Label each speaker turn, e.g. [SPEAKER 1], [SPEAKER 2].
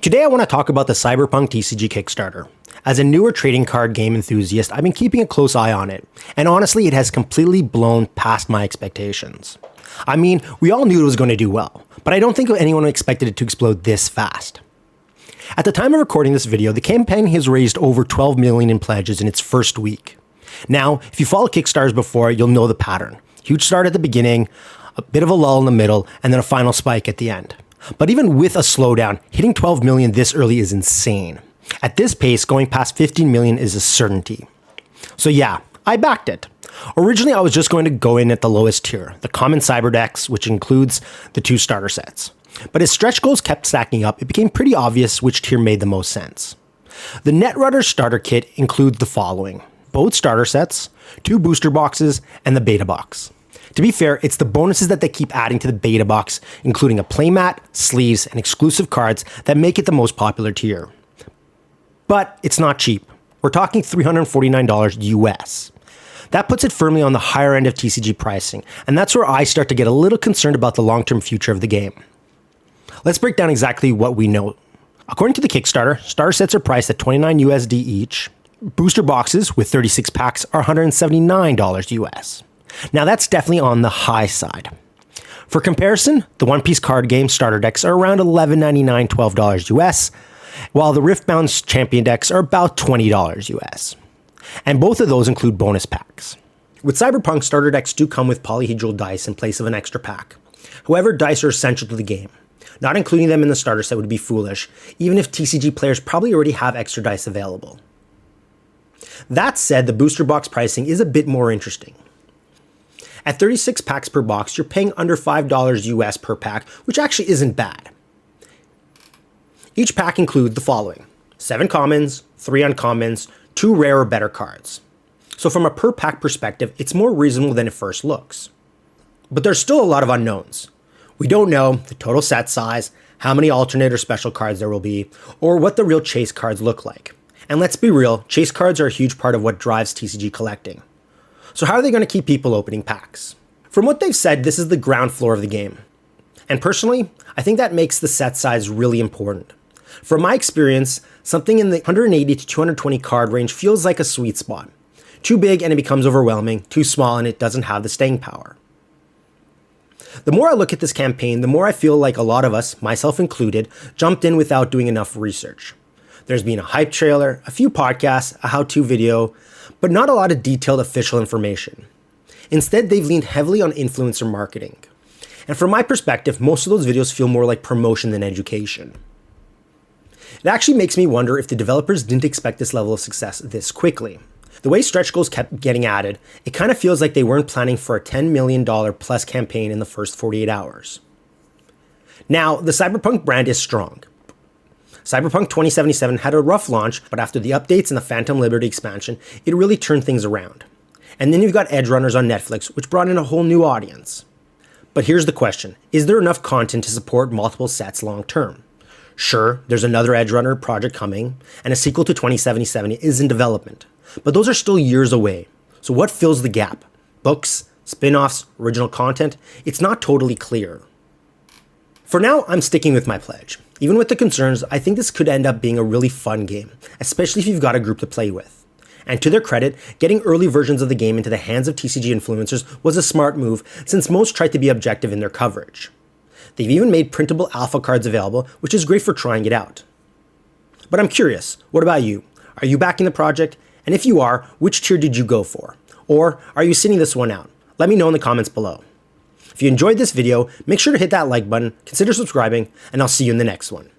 [SPEAKER 1] Today I want to talk about the Cyberpunk TCG Kickstarter. As a newer trading card game enthusiast, I've been keeping a close eye on it, and honestly it has completely blown past my expectations. I mean, we all knew it was going to do well, but I don't think anyone expected it to explode this fast. At the time of recording this video, the campaign has raised over 12 million in pledges in its first week. Now, if you follow Kickstarters before, you'll know the pattern. Huge start at the beginning, a bit of a lull in the middle, and then a final spike at the end. But even with a slowdown, hitting 12 million this early is insane. At this pace, going past 15 million is a certainty. So yeah, I backed it. Originally, I was just going to go in at the lowest tier, the common cyber decks, which includes the 2 starter sets. But as stretch goals kept stacking up, it became pretty obvious which tier made the most sense. The Netrunner starter kit includes the following: both starter sets, 2 booster boxes, and the beta box. To be fair, it's the bonuses that they keep adding to the beta box, including a playmat, sleeves, and exclusive cards that make it the most popular tier. But it's not cheap. We're talking $349 US. That puts it firmly on the higher end of TCG pricing, and that's where I start to get a little concerned about the long-term future of the game. Let's break down exactly what we know. According to the Kickstarter, starter sets are priced at $29 USD each. Booster boxes with 36 packs are $179 US. Now that's definitely on the high side. For comparison, the One Piece card game starter decks are around $11.99, $12 US, while the Riftbound champion decks are about $20 US. And both of those include bonus packs. With Cyberpunk, starter decks do come with polyhedral dice in place of an extra pack. However, dice are essential to the game. Not including them in the starter set would be foolish, even if TCG players probably already have extra dice available. That said, the booster box pricing is a bit more interesting. At 36 packs per box, you're paying under $5 US per pack, which actually isn't bad. Each pack includes the following: 7 commons, 3 uncommons, 2 rare or better cards. So from a per pack perspective, it's more reasonable than it first looks. But there's still a lot of unknowns. We don't know the total set size, how many alternate or special cards there will be, or what the real chase cards look like. And let's be real, chase cards are a huge part of what drives TCG collecting. So how are they going to keep people opening packs? From what they've said, this is the ground floor of the game. And personally, I think that makes the set size really important. From my experience, something in the 180 to 220 card range feels like a sweet spot. Too big and it becomes overwhelming, too small and it doesn't have the staying power. The more I look at this campaign, the more I feel like a lot of us, myself included, jumped in without doing enough research. There's been a hype trailer, a few podcasts, a how-to video, but not a lot of detailed official information. Instead, they've leaned heavily on influencer marketing. And from my perspective, most of those videos feel more like promotion than education. It actually makes me wonder if the developers didn't expect this level of success this quickly. The way stretch goals kept getting added, it kind of feels like they weren't planning for a $10 million plus campaign in the first 48 hours. Now, the Cyberpunk brand is strong. Cyberpunk 2077 had a rough launch, but after the updates and the Phantom Liberty expansion, it really turned things around. And then you've got Edgerunners on Netflix, which brought in a whole new audience. But here's the question: is there enough content to support multiple sets long term? Sure, there's another Edgerunner project coming, and a sequel to 2077 is in development, but those are still years away. So what fills the gap? Books, spin-offs, original content? It's not totally clear. For now, I'm sticking with my pledge. Even with the concerns, I think this could end up being a really fun game, especially if you've got a group to play with. And to their credit, getting early versions of the game into the hands of TCG influencers was a smart move, since most tried to be objective in their coverage. They've even made printable alpha cards available, which is great for trying it out. But I'm curious, what about you? Are you backing the project? And if you are, which tier did you go for? Or are you sitting this one out? Let me know in the comments below. If you enjoyed this video, make sure to hit that like button, consider subscribing, and I'll see you in the next one.